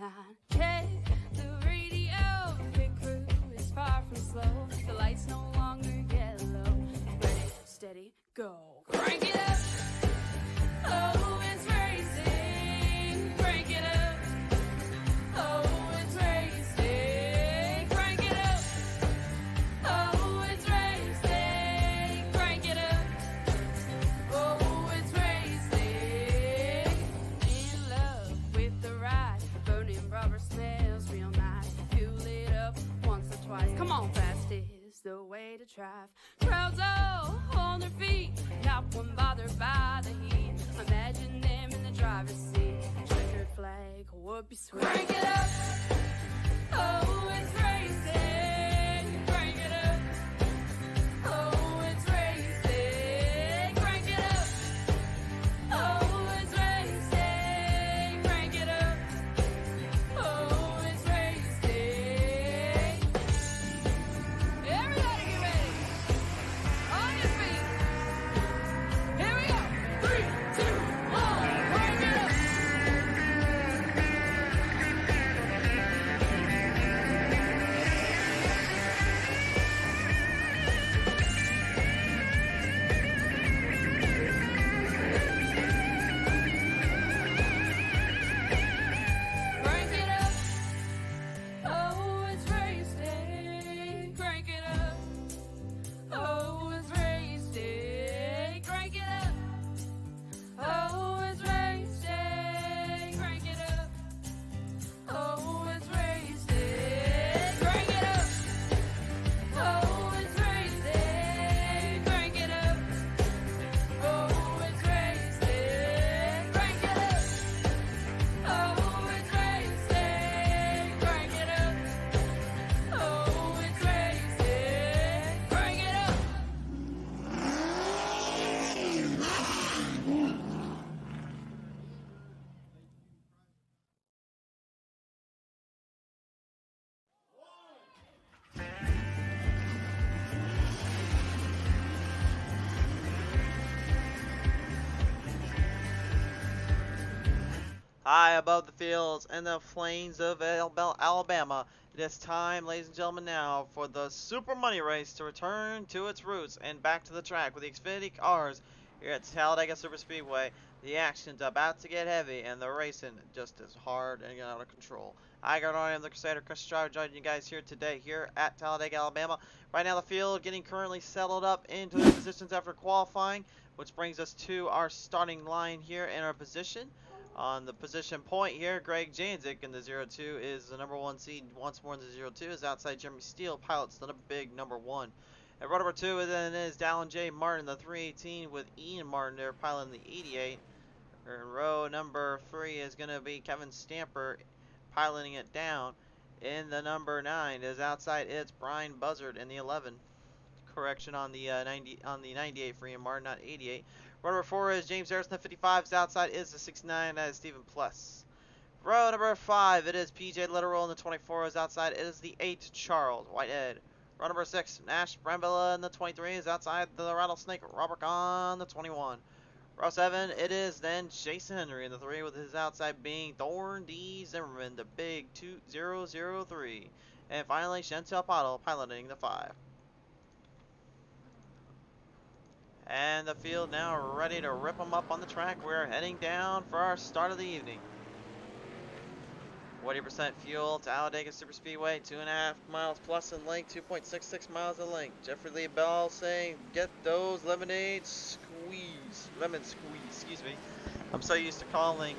line. Check the radio, pit crew is far from slow. The lights no longer yellow. Ready, steady, go. Crank it up. Oh, it's racing. Crank it up. Oh, it's racing. Crank it up. Oh, it's racing. Crank it up. Oh, it's racing. In love with the ride. Burning rubber smells real nice. Fuel it up once or twice. Come on, fast is the way to drive. Crowds all on their feet, not one bothered by the heat. Imagine them in the driver's seat. Checkered flag would be sweet. Crank it up. Oh, it's racing. Crank it up. Oh, it's racing. Crank it up. Oh, it's racing. Crank it up. Oh, it's racing. Everybody get ready. On your feet. Here we go. 3, 2, 1. Crank it up. Crank it up. Oh, it's racing. Crank it up. Oh, it's racing. Crank it up. Oh, it's racing. Crank it up. Oh, it's racing. Crank it up. Oh, it's racing. Crank it up. Oh, it's racing. Crank it up. Oh, it's racing. Crank it up. Oh, it's racing. Crank it up. High above the fields and the plains of Alabama, it is time, ladies and gentlemen, now for the Super Money Race to return to its roots and back to the track with the Xfinity cars here at Talladega Superspeedway. The action's about to get heavy and the racing just as hard and out of control. I am the Crusader Chris Driver, joining you guys here today here at Talladega, Alabama. Right now the field getting currently settled up into their positions after qualifying, which brings us to our starting line here in our position. On the position point here, Greg Janzik in the 02 is the number 1 seed once more in the 02. Is outside Jeremy Steele, pilots the big number 1. At row number 2 then is Dallin J. Martin, the 318 with Ian Martin there piloting the 88. In row number 3 is going to be Kevin Stamper piloting it down. In the number 9 is outside it's Brian Buzzard in the 11. Correction on the 98 for Ian Martin, not 88. Row number 4 is James Harrison. The 55 is outside is the 69. That is Stephen Pless. Row number 5, it is PJ Literal, and the 24 is outside. It is the 8 Charles Whitehead. Row number 6, Nash Brambilla, and the 23 is outside the Rattlesnake Robert on the 21. Row 7, it is then Jason Henry in the 3 with his outside being Thorn D. Zimmerman, the big 2003. And finally, Chantel Pottle piloting the 5. And the field now ready to rip them up on the track. We're heading down for our start of the evening. 40% fuel, Talladega Superspeedway, 2.5 miles plus in length, 2.66 miles in length. Jeffrey Lee Bell saying, get those lemon squeeze, excuse me. I'm so used to calling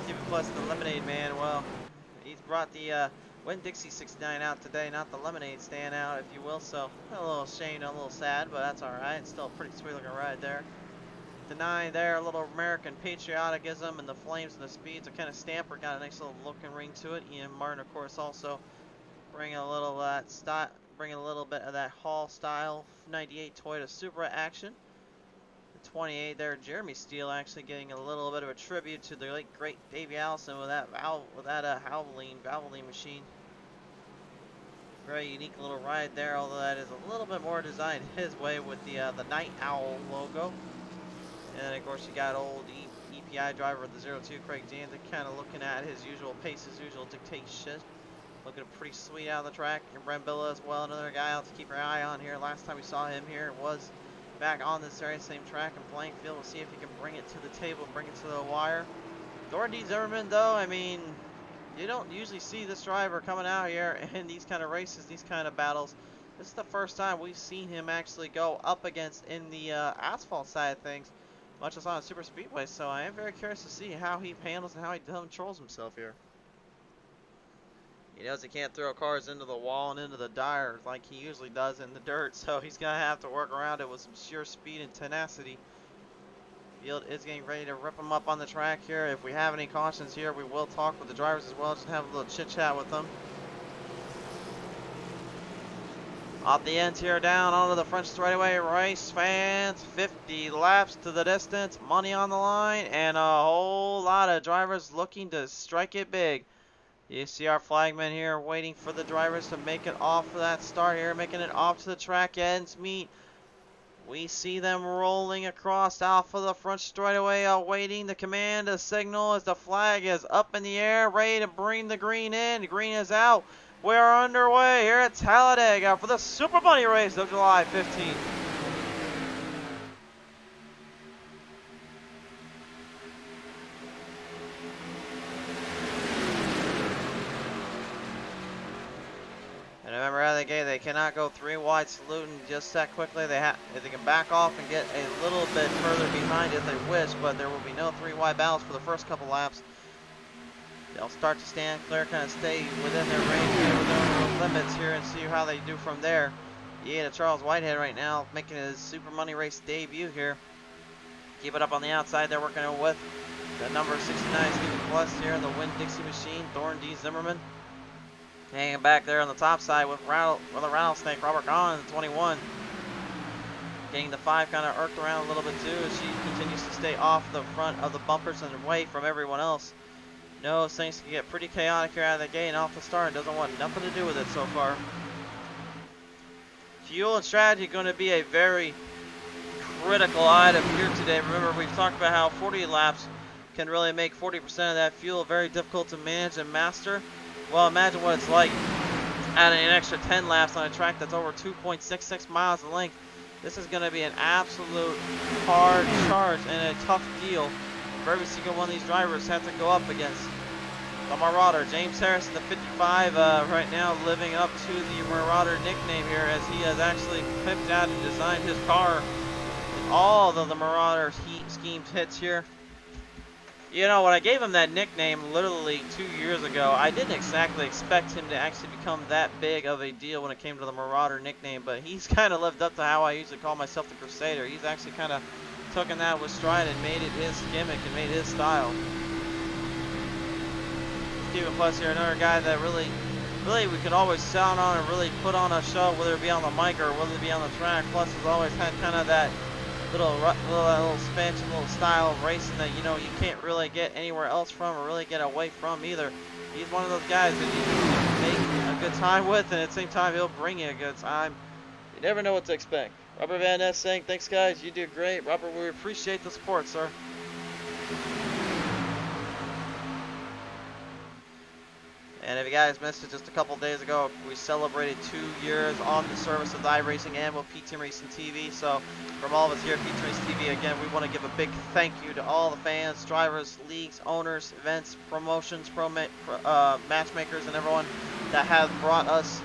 Stephen Plus the Lemonade Man. Well, he's brought the Winn-Dixie 69 out today, not the Lemonade stand out, if you will, so a little ashamed, a little sad, but that's alright. It's still a pretty sweet looking ride there. The 9 there, a little American patrioticism, and the flames and the speeds. A kind of Stamper got a nice little look and ring to it. Ian Martin, of course, also bringing a little bit of that Hall style 98 Toyota Supra action. The 28 there, Jeremy Steele, actually getting a little bit of a tribute to the late great Davey Allison with that Valvoline machine. Very unique little ride there, although that is a little bit more designed his way with the Night Owl logo. And of course you got old PI driver of the 02, Craig Jansen, kind of looking at his usual pace, his usual dictation. Looking pretty sweet out of the track. And Brent Billa as well, another guy out to keep your eye on here. Last time we saw him here was back on this very same track in Blankfield. We'll see if he can bring it to the table, bring it to the wire. Thornton D. Zimmerman, though, I mean, you don't usually see this driver coming out here in these kind of races, these kind of battles. This is the first time we've seen him actually go up against in the asphalt side of things, much as on a super speedway. So I am very curious to see how he handles and how he controls himself here. He knows he can't throw cars into the wall and into the tires like he usually does in the dirt, so he's going to have to work around it with some sheer speed and tenacity. Field is getting ready to rip them up on the track here. If we have any cautions here, we will talk with the drivers as well, just have a little chit chat with them. Off the ends here, down onto the front straightaway, race fans, 50 laps to the distance, money on the line, and a whole lot of drivers looking to strike it big. You see our flagman here waiting for the drivers to make it off of that start here, making it off to the track ends meet. We see them rolling across off of the front straightaway, awaiting the command to signal as the flag is up in the air, ready to bring the green in. The green is out. We are underway here at Talladega for the Super Money Race of July 15th. And remember, out of the gate, they cannot go 3 wide saluting just that quickly. If they can back off and get a little bit further behind if they wish, but there will be no 3 wide battles for the first couple laps. They'll start to stand clear, kind of stay within their range here, within their limits here, and see how they do from there. Yeah, Charles Whitehead right now making his Super Money Race debut here. Keep it up on the outside. They're working with the number 69 Stephen Plus here, the Winn-Dixie machine, Thornton D. Zimmerman. Hanging back there on the top side with a rattlesnake, Robert Gahn, the 21. Getting the 5 kind of irked around a little bit too as she continues to stay off the front of the bumpers and away from everyone else. No, things can get pretty chaotic here out of the gate and off the start. Doesn't want nothing to do with it so far. Fuel and strategy going to be a very critical item here today. Remember, we've talked about how 40 laps can really make 40% of that fuel very difficult to manage and master. Well, imagine what it's like adding an extra 10 laps on a track that's over 2.66 miles in length. This is going to be an absolute hard charge and a tough deal for every single one of these drivers have to go up against. The Marauder, James Harrison, the 55, right now living up to the Marauder nickname here as he has actually pimped out and designed his car with all of the Marauder heat schemes hits here. You know, when I gave him that nickname literally 2 years ago, I didn't exactly expect him to actually become that big of a deal when it came to the Marauder nickname, but he's kind of lived up to how I usually call myself the Crusader. He's actually kind of taken that with stride and made it his gimmick and made his style. Stephen Plus here, another guy that really we can always sound on and really put on a show, whether it be on the mic or whether it be on the track. Plus has always had kind of that little expansion, little style of racing that, you know, you can't really get anywhere else from or really get away from either. He's one of those guys that you can make a good time with, and at the same time he'll bring you a good time. You never know what to expect. Robert Van Ness saying, thanks guys, you do great. Robert, we appreciate the support, sir. And if you guys missed it, just a couple days ago, we celebrated 2 years on the service of the iRacing and with PTM Racing TV. So from all of us here at PTM Racing TV, again, we want to give a big thank you to all the fans, drivers, leagues, owners, events, promotions, matchmakers, and everyone that have brought us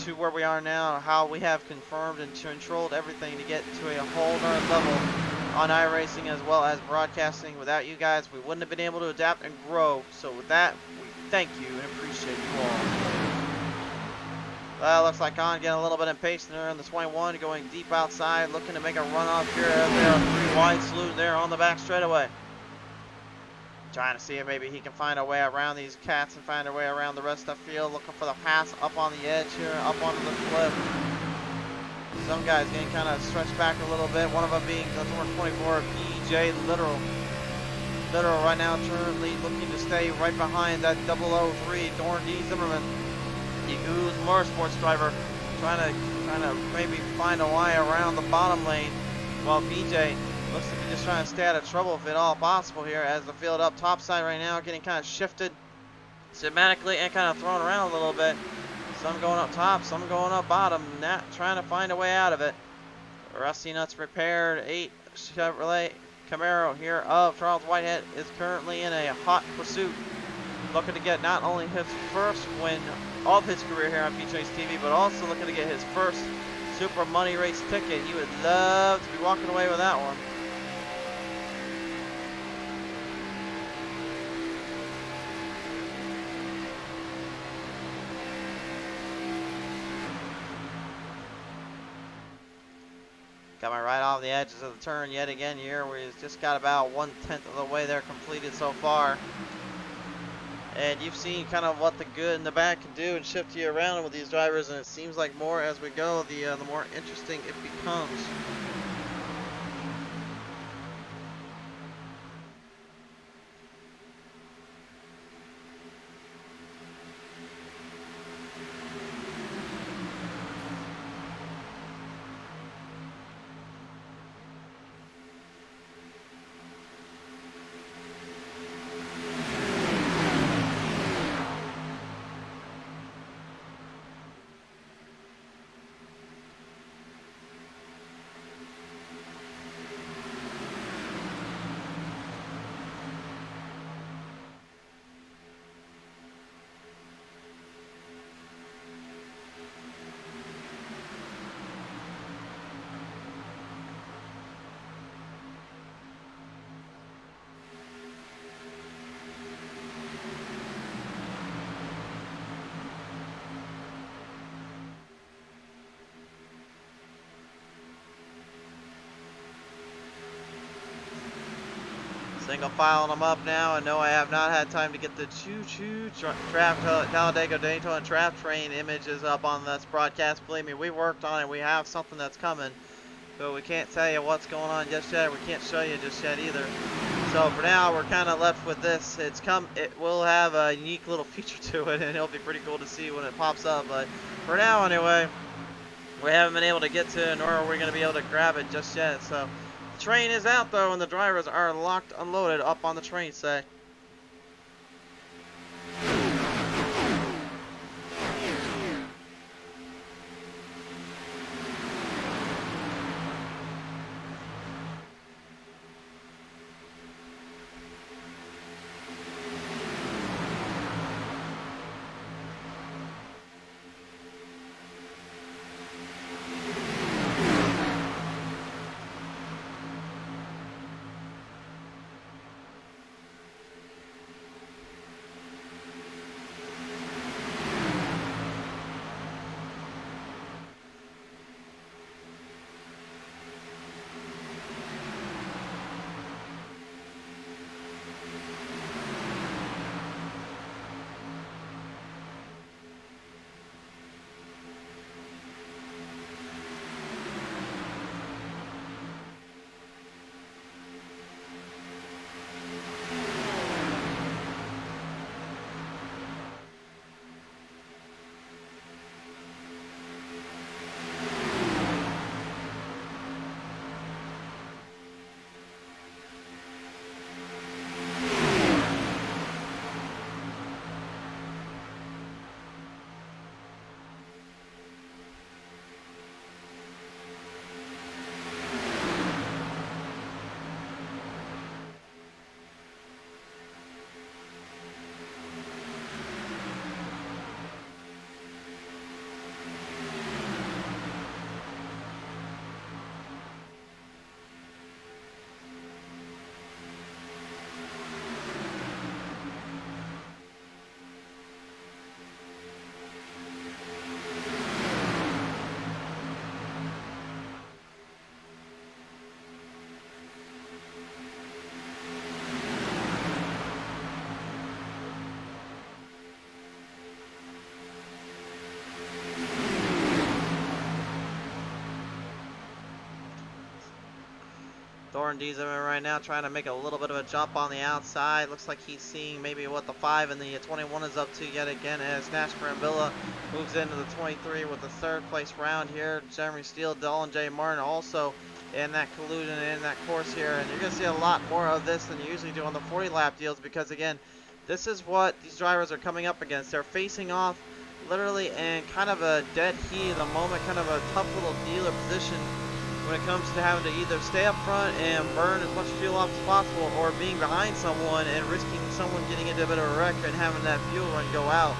to where we are now, how we have confirmed and controlled everything to get to a whole nother level on iRacing as well as broadcasting. Without you guys, we wouldn't have been able to adapt and grow. So with that, we thank you and appreciate you all. Well, looks like Khan getting a little bit impatient there in the 21, going deep outside, looking to make a run off here. There, 3 wide salute there on the back straightaway. Trying to see if maybe he can find a way around these cats and find a way around the rest of the field. Looking for the pass up on the edge here, up onto the cliff. Some guys getting kind of stretched back a little bit. One of them being the number 24, PJ Literal right now currently looking to stay right behind that 003, Thornton D. Zimmerman. The Goose Motorsports driver trying to maybe find a way around the bottom lane, while BJ Looks like he's just trying to stay out of trouble if at all possible here, as the field up topside right now getting kind of shifted systematically and kind of thrown around a little bit. Some going up top, some going up bottom, not trying to find a way out of it. Rusty Nuts Prepared 8 Chevrolet Camaro here of Charles Whitehead is currently in a hot pursuit, looking to get not only his first win of his career here on PTM Racing TV, but also looking to get his first Super Money Race ticket. He would love to be walking away with that one. Coming right off the edges of the turn yet again here, where he's just got about 1/10 of the way there completed so far. And you've seen kind of what the good and the bad can do and shift you around with these drivers, and it seems like more as we go, the more interesting it becomes. Single filing them up now, and no, I have not had time to get the choo-choo Talladega Daytona trap train images up on this broadcast. Believe me, we worked on it. We have something that's coming, but we can't tell you what's going on just yet. We can't show you just yet either. So for now, we're kind of left with this. It will have a unique little feature to it, and it'll be pretty cool to see when it pops up. But for now, anyway, we haven't been able to get to it, nor are we going to be able to grab it just yet. So the train is out though, and the drivers are locked, unloaded up on the train set. Thorn Diesel right now trying to make a little bit of a jump on the outside. Looks like he's seeing maybe what the 5 and the 21 is up to yet again, as Nash Brambilla moves into the 23 with the third place round here. Jeremy Steele, Dylan J. Martin also in that collusion in that course here, and you're going to see a lot more of this than you usually do on the 40 lap deals, because again, this is what these drivers are coming up against. They're facing off literally in kind of a dead heat at the moment, kind of a tough little dealer position when it comes to having to either stay up front and burn as much fuel off as possible, or being behind someone and risking someone getting into a bit of a wreck and having that fuel run go out.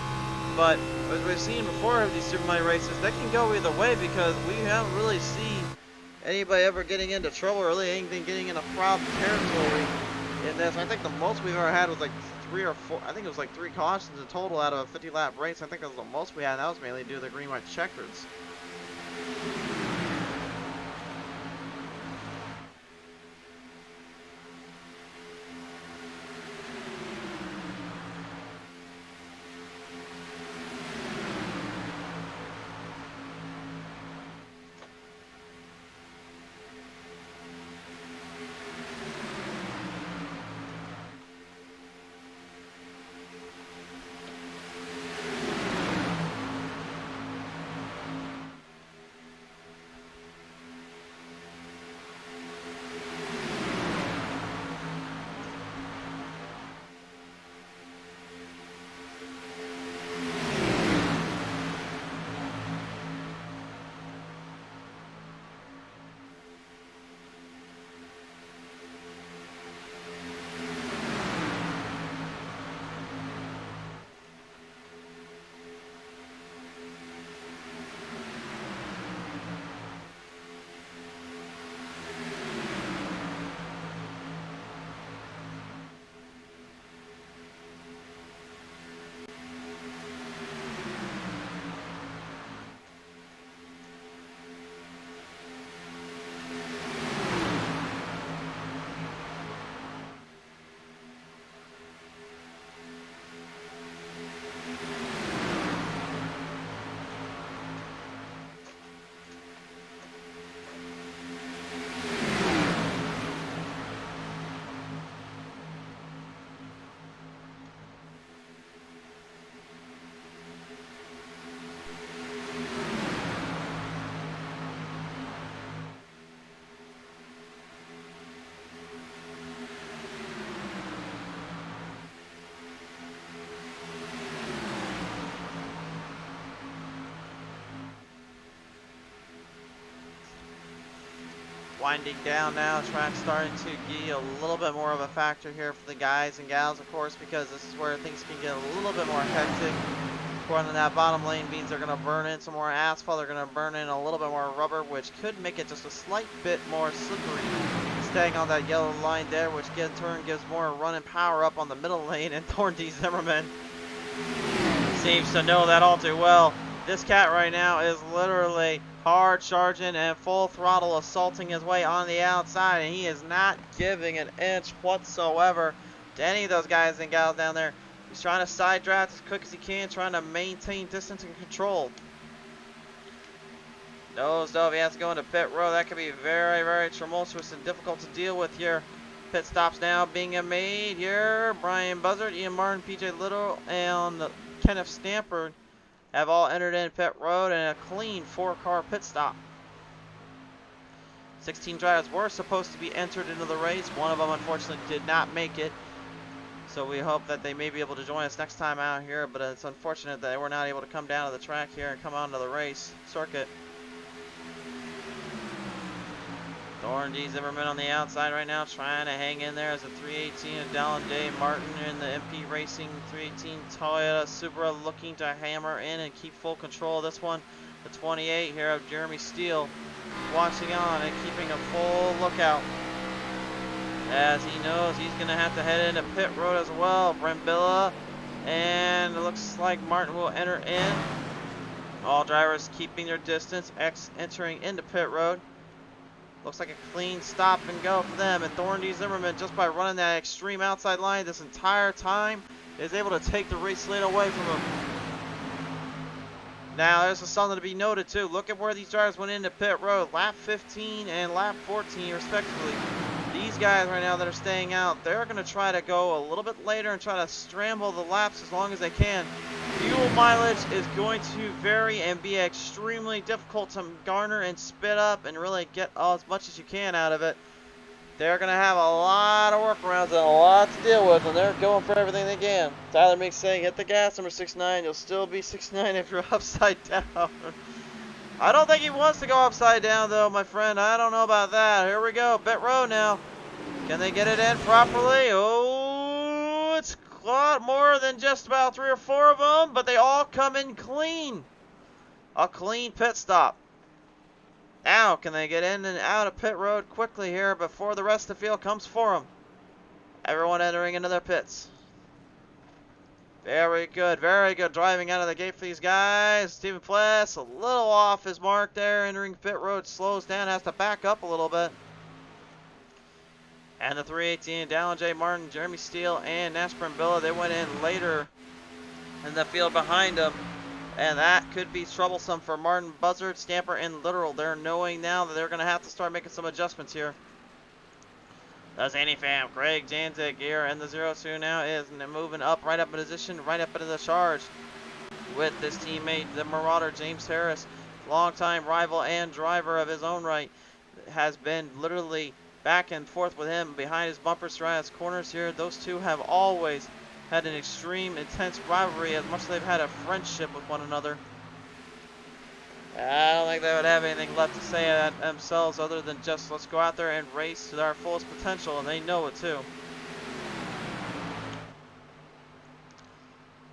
But as we've seen before of these Super Money races, they can go either way, because we haven't really seen anybody ever getting into trouble, or really anything getting into problem territory in this. I think the most we've ever had was like 3 or 4, I think it was like 3 cautions in total out of a 50 lap race. I think that was the most we had, and that was mainly due to the green white checkers. Winding down now, track starting to be a little bit more of a factor here for the guys and gals, of course, because this is where things can get a little bit more hectic. Running that bottom lane means they're going to burn in some more asphalt, they're going to burn in a little bit more rubber, which could make it just a slight bit more slippery. Staying on that yellow line there, which in turn gives more running power up on the middle lane, and Thorn D. Zimmerman seems to know that all too well. This cat right now is literally hard charging and full throttle assaulting his way on the outside, and he is not giving an inch whatsoever to any of those guys and gals down there. He's trying to side draft as quick as he can, trying to maintain distance and control. Knows though if he has to go into pit road, that could be very, very tumultuous and difficult to deal with here. Pit stops now being made here. Brian Buzzard, Ian Martin, PJ Little, and Kenneth Stampard have all entered in pit road, and a clean 4-car pit stop. 16 drivers were supposed to be entered into the race. One of them unfortunately did not make it. So we hope that they may be able to join us next time out here, but it's unfortunate that we're not able to come down to the track here and come onto the race circuit. Thorn D. Zimmerman on the outside right now, trying to hang in there as a 318 of Dallin J. Martin in the MP Racing 318 Toyota Supra, looking to hammer in and keep full control of this one. The 28 here of Jeremy Steele watching on and keeping a full lookout, as he knows he's going to have to head into pit road as well. Brembilla, and it looks like Martin will enter in. All drivers keeping their distance, entering into pit road. Looks like a clean stop and go for them, and Thorn D. Zimmerman, just by running that extreme outside line this entire time, is able to take the race lane away from him. Now there's something to be noted too. Look at where these drivers went into pit road, lap 15 and lap 14 respectively. These these guys right now that are staying out, they're going to try to go a little bit later and try to scramble the laps as long as they can. Fuel mileage is going to vary and be extremely difficult to garner and spit up and really get as much as you can out of it. They're going to have a lot of workarounds and a lot to deal with, and they're going for everything they can. Tyler Meeks saying, hit the gas, number 69. You'll still be 69 if you're upside down. I don't think he wants to go upside down, though, my friend. I don't know about that. Here we go. Pit road now. Can they get it in properly? Oh, it's a lot more than just about 3 or 4 of them, but they all come in clean. A clean pit stop. Now, can they get in and out of pit road quickly here before the rest of the field comes for them? Everyone entering into their pits. Very good driving out of the gate for these guys. Stephen Pless a little off his mark there, entering pit road, slows down, has to back up a little bit. And the 318, Dallin J. Martin, Jeremy Steele, and Nash Brambilla, they went in later in the field behind them. And that could be troublesome for Martin, Buzzard, Stamper, and Literal. They're knowing now that they're going to have to start making some adjustments here. That's Andy Pham. Greg Janzik here in the 0-2 now is moving up, right up in position, right up into the charge with this teammate, the Marauder, James Harris. Longtime rival and driver of his own right. Has been literally back and forth with him behind his bumper strides corners here. Those two have always had an extreme, intense rivalry as much as they've had a friendship with one another. I don't think they would have anything left to say at themselves other than just let's go out there and race to our fullest potential, and they know it too.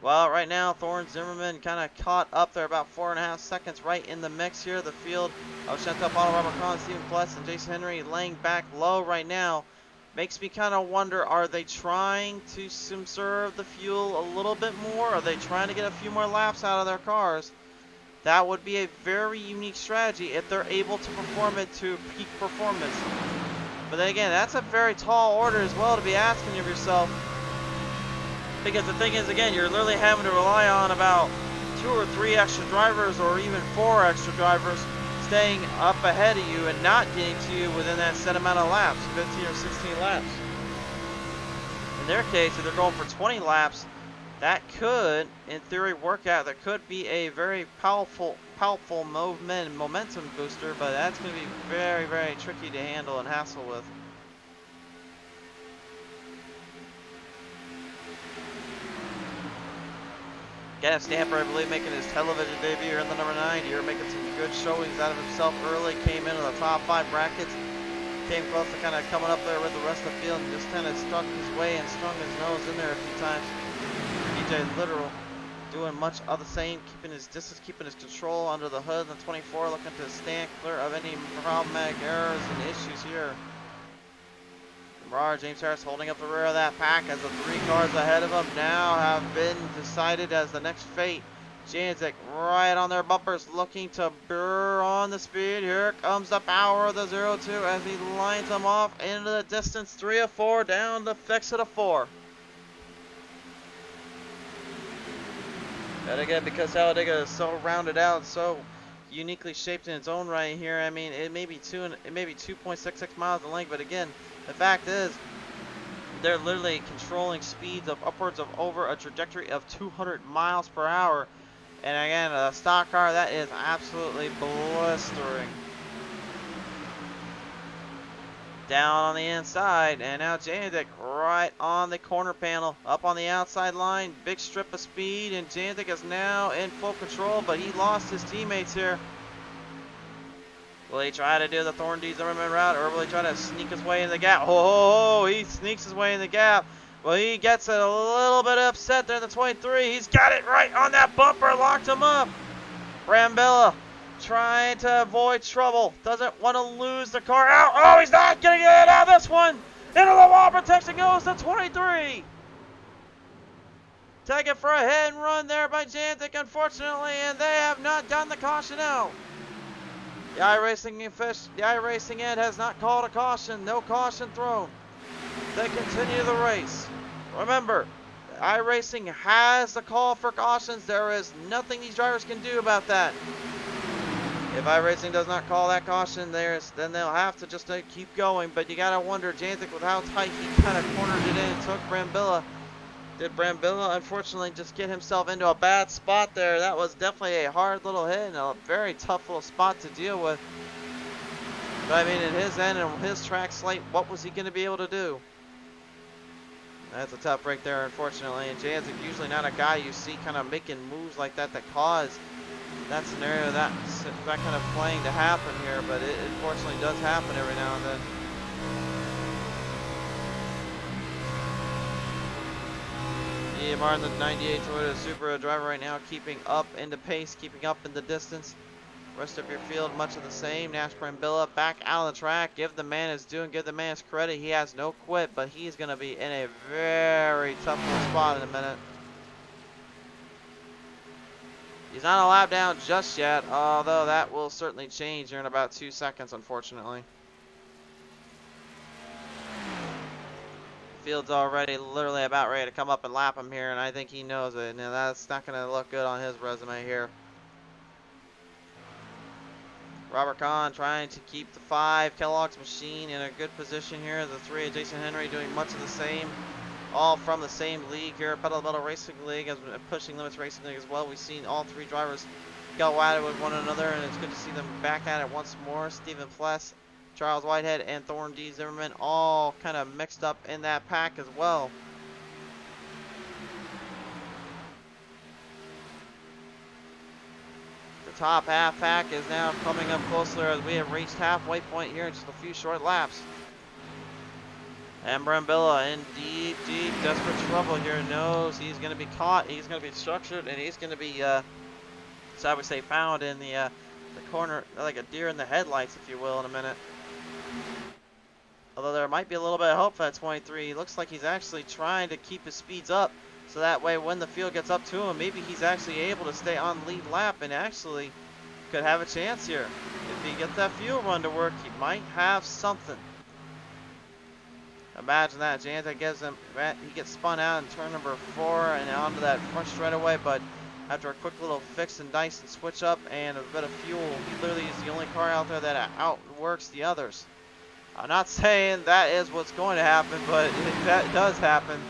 Well, right now, Thorne Zimmerman kind of caught up there about 4.5 seconds right in the mix here. The field of Chantal Paul, Robert Collins, Stephen Pless, and Jason Henry laying back low right now. Makes me kind of wonder, are they trying to conserve the fuel a little bit more? Are they trying to get a few more laps out of their cars? That would be a very unique strategy if they're able to perform it to peak performance. But then again, that's a very tall order as well to be asking of yourself. Because the thing is, again, you're literally having to rely on about 2 or 3 extra drivers or even 4 extra drivers staying up ahead of you and not getting to you within that set amount of laps, 15 or 16 laps. In their case, if they're going for 20 laps, that could, in theory, work out. That could be a very powerful movement and momentum booster, but that's going to be very, very tricky to handle and hassle with. Again, Stamper, I believe, making his television debut here in the number 9 here, making some good showings out of himself early, came into the top 5 brackets, came close to kind of coming up there with the rest of the field and just kind of stuck his way and strung his nose in there a few times. DJ Literal doing much of the same, keeping his distance, keeping his control under the hood. The 24 looking to stand clear of any problematic errors and issues here. James Harris holding up the rear of that pack as the 3 cars ahead of him now have been decided as the next fate. Janzik right on their bumpers looking to burr on the speed. Here comes the power of the 0-2 as he lines them off into the distance. 3 of 4 down the exit of 4. And again, because Talladega is so rounded out, so uniquely shaped in its own right here. I mean, it may be 2.66 miles in length, but again, the fact is, they're literally controlling speeds of upwards of over a trajectory of 200 miles per hour. And again, a stock car, that is absolutely blistering. Down on the inside, and now Janzik right on the corner panel, up on the outside line, big strip of speed, and Janzik is now in full control, but he lost his teammates here. Will he try to do the Thorne D. Zimmerman route, or will he try to sneak his way in the gap? Oh, he sneaks his way in the gap. Well, he gets a little bit upset there in the 23. He's got it right on that bumper, locked him up. Brambilla trying to avoid trouble. Doesn't want to lose the car out. Oh, he's not going to get out of this one. Into the wall protection goes the 23. Taken for a hit and run there by Janzik, unfortunately, and they have not gotten the caution out. The iRacing end has not called a caution. No caution thrown. They continue the race. Remember, iRacing has the call for cautions. There is nothing these drivers can do about that. If iRacing does not call that caution, then they'll have to just keep going. But you gotta wonder, Jantic, with how tight he kind of cornered it in and took Brambilla. Did Brambilla unfortunately just get himself into a bad spot there? That was definitely a hard little hit and a very tough little spot to deal with. But I mean, in his end and his track slate, what was he going to be able to do? That's a tough break there, unfortunately. And Jantic, usually not a guy you see kind of making moves like that cause that scenario, that kind of playing to happen here. But it unfortunately does happen every now and then. Yeah, Martin, the 98 Toyota Supra driver right now, keeping up in the pace, keeping up in the distance. Rest of your field, much of the same. Nash Brambilla back out of the track. Give the man his due and give the man his credit. He has no quit, but he's going to be in a very tough little spot in a minute. He's not a lap down just yet, although that will certainly change here in about 2 seconds, unfortunately. Field's already literally about ready to come up and lap him here, and I think he knows it. Now that's not going to look good on his resume here. Robert Kahn trying to keep the 5. Kellogg's machine in a good position here. The 3 of Jason Henry doing much of the same. All from the same league here, Pedal to Metal Racing League, as Pushing Limits Racing League as well. We've seen all 3 drivers go at it with one another, and it's good to see them back at it once more. Stephen Pless, Charles Whitehead, and Thorne D. Zimmerman all kind of mixed up in that pack as well. The top half pack is now coming up closer as we have reached halfway point here in just a few short laps. And Brambilla in deep, desperate trouble here. Knows he's going to be caught. He's going to be structured, and he's going to be, so I would say, found in the corner, like a deer in the headlights, if you will, in a minute. Although there might be a little bit of hope for that 23. He looks like he's actually trying to keep his speeds up, so that way when the field gets up to him, maybe he's actually able to stay on lead lap and actually could have a chance here. If he gets that fuel run to work, he might have something. Imagine that. Jantic gives him, he gets spun out in turn number 4 and onto that front straightaway, but after a quick little fix and dice and switch up and a bit of fuel, he literally is the only car out there that outworks the others. I'm not saying that is what's going to happen, but if that does happen,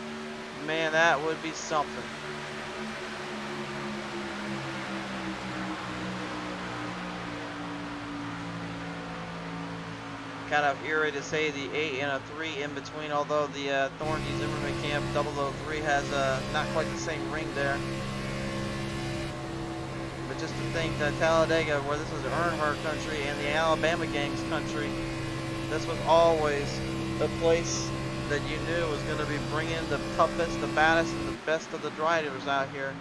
man, that would be something. Kind of eerie to say the 8 and a 3 in between, although the Thorne D. Zimmerman Camp 003 has not quite the same ring there. But just to think that Talladega, where this is Earnhardt country and the Alabama gang's country, this was always the place that you knew was going to be bringing the toughest, the baddest, and the best of the drivers out here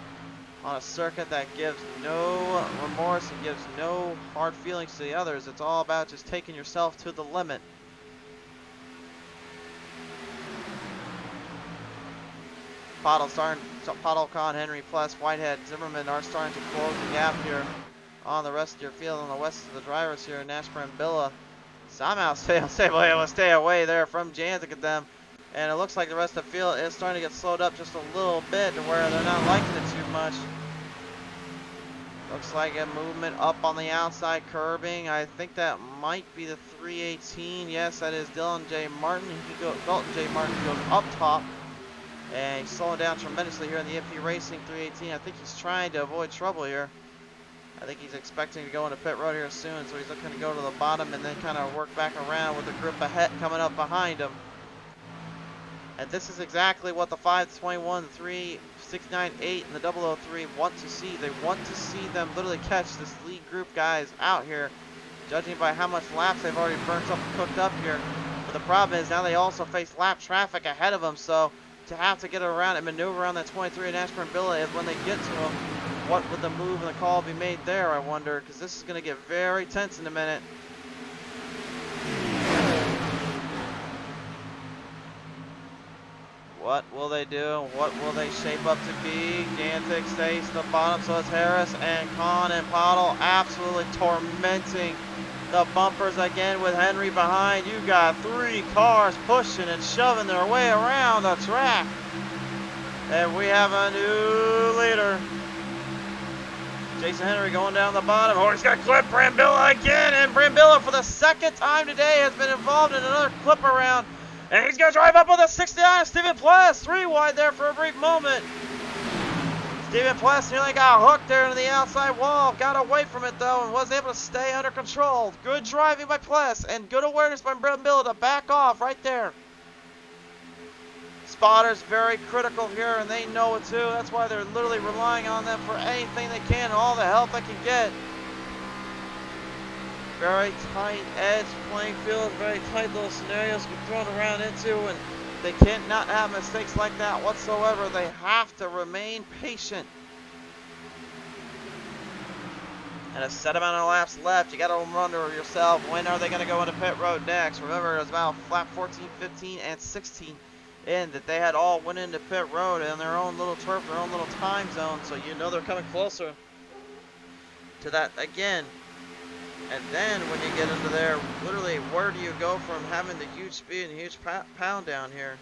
on a circuit that gives no remorse and gives no hard feelings to the others. It's all about just taking yourself to the limit. Pottle, Kahn, Henry, Pless, Whitehead, Zimmerman are starting to close the gap here on the rest of your field, on the west of the drivers here. Nash Brambilla somehow able to stay away there from Jantic at them. And it looks like the rest of the field is starting to get slowed up just a little bit to where they're not liking it too much. Looks like a movement up on the outside curbing. I think that might be the 318. Yes, that is Dylan J. Martin. Dalton J. Martin goes up top. And he's slowing down tremendously here in the MP Racing 318. I think he's trying to avoid trouble here. I think he's expecting to go into pit road here soon. So he's looking to go to the bottom and then kind of work back around with the group ahead coming up behind him. And this is exactly what the 521, the 3698, and the 003 want to see. They want to see them literally catch this lead group guys out here, judging by how much laps they've already burnt up and cooked up here. But the problem is now they also face lap traffic ahead of them, so to have to get around and maneuver around that 23 in Ashburn Villa is when they get to them. What would the move and the call be made there, I wonder, because this is going to get very tense in a minute. What will they do? What will they shape up to be? Jantic stays to the bottom, so it's Harris and Kahn and Pottle absolutely tormenting the bumpers again with Henry behind. You got 3 cars pushing and shoving their way around the track. And we have a new leader. Jason Henry going down the bottom. Oh, he's got clipped Brambilla again. And Brambilla, for the second time today, has been involved in another clip around. And he's going to drive up with a 69. Steven Pless, 3 wide there for a brief moment. Steven Pless nearly got hooked there into the outside wall. Got away from it, though, and was able to stay under control. Good driving by Pless, and good awareness by Brambilla to back off right there. Spotters very critical here, and they know it too. That's why they're literally relying on them for anything they can, all the help they can get. Very tight edge playing field, very tight little scenarios to be thrown around into, and they can't not have mistakes like that whatsoever. They have to remain patient. And a set amount of laps left. You got to wonder yourself, when are they going to go into pit road next? Remember, it was about lap 14, 15, and 16. And that they had all went into pit road in their own little turf, their own little time zone, so you know they're coming closer to that again. And then when you get into there, literally, where do you go from having the huge speed and huge pound down here?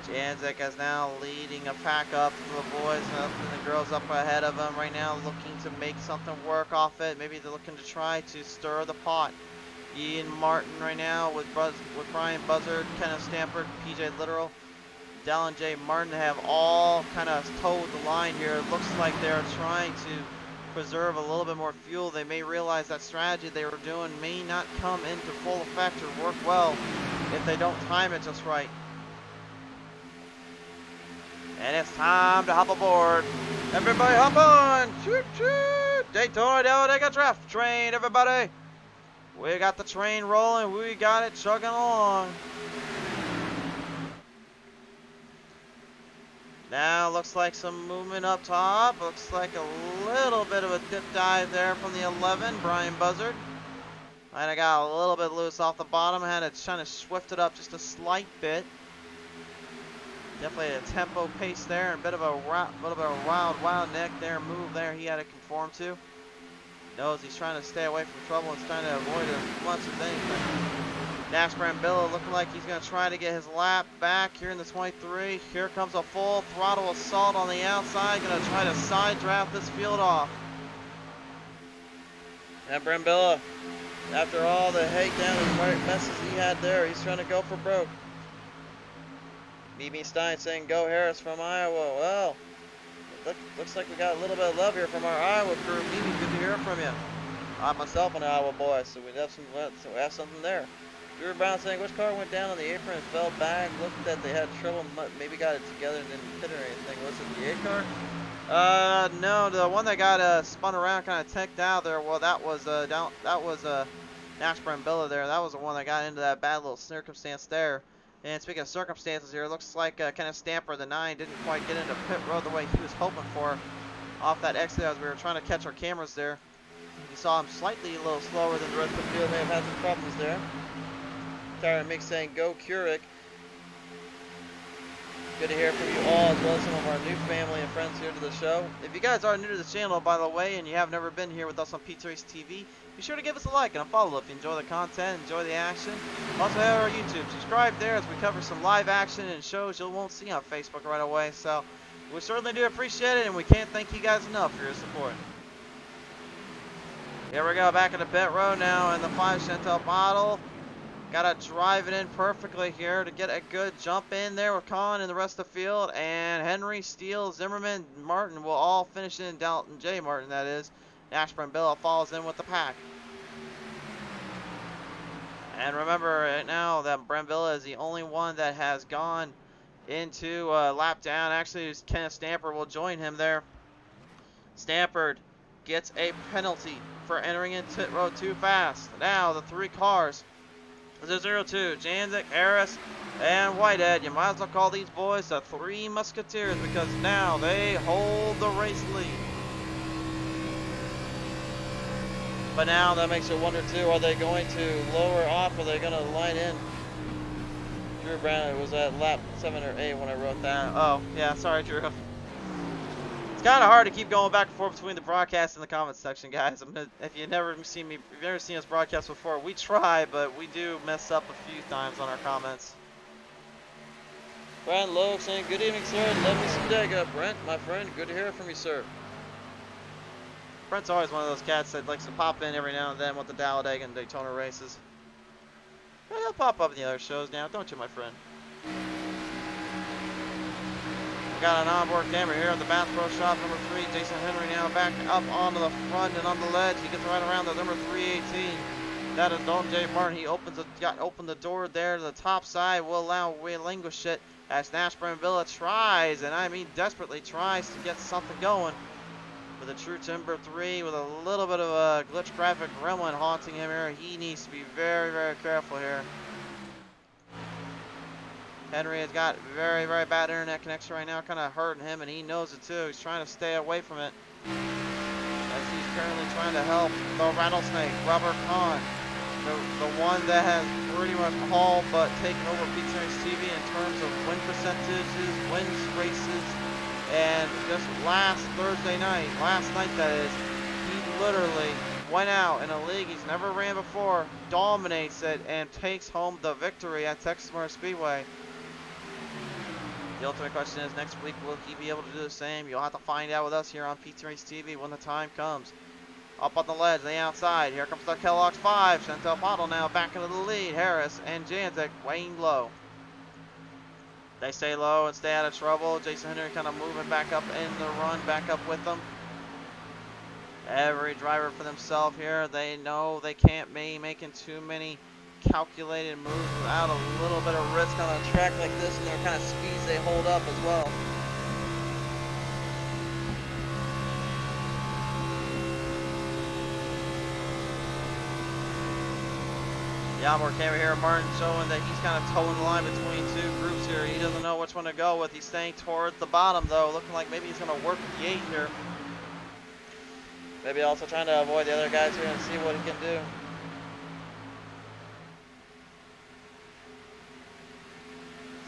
Janzik is now leading a pack up to the boys and the girls up ahead of him right now, looking to make something work off it. Maybe they're looking to try to stir the pot. Ian Martin right now with Brian Buzzard, Kenneth Stampert, PJ Literal, Dallin J. Martin have all kind of towed the line here. It looks like they're trying to preserve a little bit more fuel. They may realize that strategy they were doing may not come into full effect or work well if they don't time it just right. And it's time to hop aboard. Everybody hop on. Shoot, shoot. Daytona Talladega Draft Train, everybody. We got the train rolling. We got it chugging along. Now looks like some movement up top. Looks like a little bit of a dip dive there from the 11, Brian Buzzard. And I got a little bit loose off the bottom. I had to kind of swift it up just a slight bit. Definitely a tempo pace there, and a bit of a wild neck there, move there he had to conform to. Knows he's trying to stay away from trouble and trying to avoid as much as anything. Dax Brambilla looking like he's going to try to get his lap back here in the 23. Here comes a full throttle assault on the outside, going to try to side draft this field off. And Brambilla, after all the hate down and messes he had there, he's trying to go for broke. BB Stein saying, go Harris from Iowa. Well, looks like we got a little bit of love here from our Iowa crew. BB, good to hear from you. I'm myself an Iowa boy, so we have something there. Drew Brown saying, which car went down on the apron and fell back? Looked that they had trouble, maybe got it together and didn't hit or anything. Was it the 8 car? No, the one that got spun around, kind of teched out there. Well, that was Nash Brambilla there. That was the one that got into that bad little circumstance there. And speaking of circumstances here, it looks like Kenneth Stamper, the 9, didn't quite get into pit road the way he was hoping for off that exit as we were trying to catch our cameras there. You saw him slightly a little slower than the rest of the field. May have had some problems there. Tyron Mix saying, go Keurig. Good to hear from you all, as well as some of our new family and friends here to the show. If you guys are new to the channel, by the way, and you have never been here with us on PTM Racing TV, be sure to give us a like and a follow if you enjoy the content, enjoy the action. Also have our YouTube. Subscribe there as we cover some live action and shows you won't see on Facebook right away. So we certainly do appreciate it, and we can't thank you guys enough for your support. Here we go, back in the pit road now in the 5 Chantel model. Gotta drive it in perfectly here to get a good jump in there with Colin and the rest of the field. And Henry, Steele, Zimmerman, Martin will all finish in. Dalton J. Martin, that is. Nash Brambilla follows in with the pack. And remember right now that Brambilla is the only one that has gone into lap down. Actually, Kenneth Stamper will join him there. Stampard gets a penalty for entering into pit road too fast. Now the 3 cars. The 02, Janzik, Harris, and Whitehead. You might as well call these boys the 3 Musketeers because now they hold the race lead. But now that makes you wonder too, are they going to lower off, or are they going to line in? Drew Brown, it was at lap 7 or 8 when I wrote that. Oh, yeah, sorry Drew. It's kind of hard to keep going back and forth between the broadcast and the comments section, guys. If you've never seen us broadcast before, we try, but we do mess up a few times on our comments. Brent Lowe saying, good evening, sir. Lovely Talladega. Brent, my friend, good to hear from you, sir. Brent's always one of those cats that likes to pop in every now and then with the Talladega and Daytona races. But he'll pop up in the other shows now, don't you, my friend? We got an onboard camera here at the Bass Pro Shop number 3. Jason Henry now back up onto the front and on the ledge. He gets right around the number 318. That is Dalton J. Martin. He opened the door there to the top side. Will allow relinquish it as Nashburn Villa tries, and I mean desperately tries to get something going. With a true timber 3 with a little bit of a glitch graphic gremlin haunting him here. He needs to be very, very careful here. Henry has got very, very bad internet connection right now, kind of hurting him, and he knows it too. He's trying to stay away from it. As he's currently trying to help the Rattlesnake, Robert Kahn. The one that has pretty much all but taken over PTM Racing TV in terms of win percentages, wins races, and just last night that is, he literally went out in a league he's never ran before, dominates it, and takes home the victory at Texas Motor Speedway. The ultimate question is, next week will he be able to do the same? You'll have to find out with us here on PTM Racing TV when the time comes. Up on the ledge, the outside. Here comes the Kellogg's 5. Chantel Pottle now back into the lead. Harris and Janzik weighing low. They stay low and stay out of trouble. Jason Henry kind of moving back up in the run, back up with them. Every driver for themselves here. They know they can't be making too many calculated moves without a little bit of risk on a track like this, and their kind of speeds they hold up as well. Onboard camera here, Martin showing that he's kind of towing the line between two groups here. He doesn't know which one to go with. He's staying towards the bottom though, looking like maybe he's going to work with the 8 here. Maybe also trying to avoid the other guys here and see what he can do.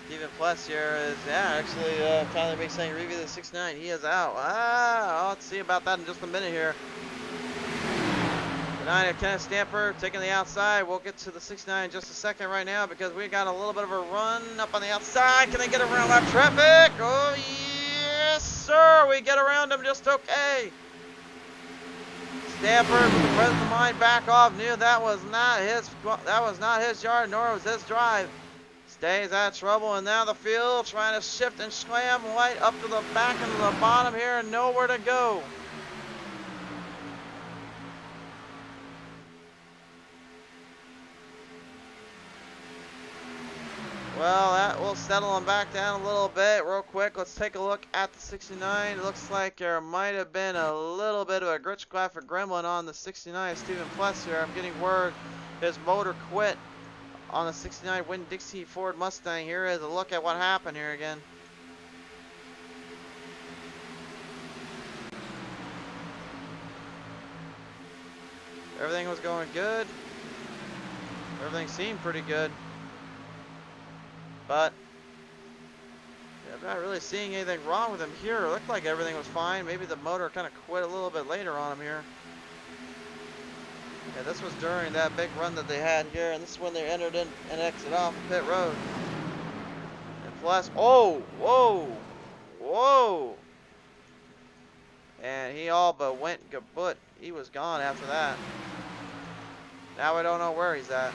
Stephen Pless here is, actually, Tyler Big saying review the 6.9. He is out. Let's see about that in just a minute here. Kenneth Stamper taking the outside. We'll get to the 6.9 in just a second right now because we got a little bit of a run up on the outside. Can they get around that traffic? Oh, yes, sir. We get around them just okay. Stamper with the presence of mind back off. Knew that was not his yard, nor was his drive. Stays out of trouble, and now the field trying to shift and slam right up to the back and to the bottom here, and nowhere to go. Well, that will settle them back down a little bit. Real quick, let's take a look at the 69. It looks like there might have been a little bit of a glitch graphic gremlin on the 69. Stephen Pless here. I'm getting word his motor quit on the 69 Winn-Dixie Ford Mustang. Here is a look at what happened here again. Everything was going good. Everything seemed pretty good. But I'm not really seeing anything wrong with him here. It looked like everything was fine. Maybe the motor kind of quit a little bit later on him here. Yeah, this was during that big run that they had here, and this is when they entered in and exit off pit road. And plus, oh, whoa. And he all but went kaput. He was gone after that. Now we don't know where he's at.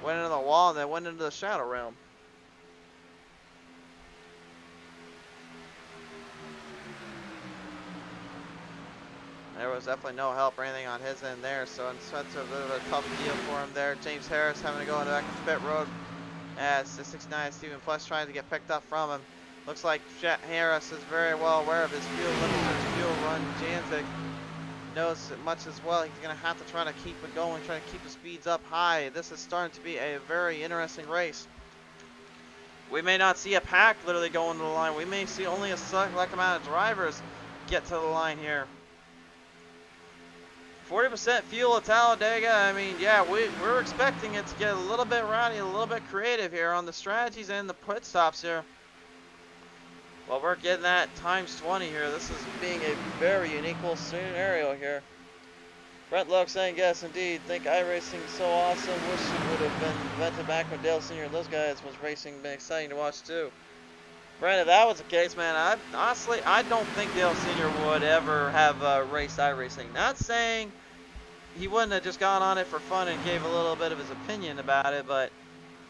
Went into the wall and then went into the shadow realm. There was definitely no help or anything on his end there, so it's a bit of a tough deal for him there. James Harris having to go into back to pit road as the 6.9 Stephen Flesh trying to get picked up from him. Looks like Harris is very well aware of his fuel limits, his fuel run. Janzik knows much as well. He's going to have to try to keep it going, try to keep the speeds up high. This is starting to be a very interesting race. We may not see a pack literally going to the line. We may see only a select amount of drivers get to the line here. 40% fuel at Talladega. I mean, yeah, we're expecting it to get a little bit rowdy, a little bit creative here on the strategies and the pit stops here. Well, we're getting that times 20 here. This is being a very unique little scenario here. Brent Loke saying, yes, indeed. Think iRacing is so awesome. Wish it would have been invented back when Dale Sr. and those guys was racing. Been exciting to watch, too. Brent, if that was the case, man, honestly, I don't think Dale Sr. would ever have raced iRacing. Not saying he wouldn't have just gone on it for fun and gave a little bit of his opinion about it, but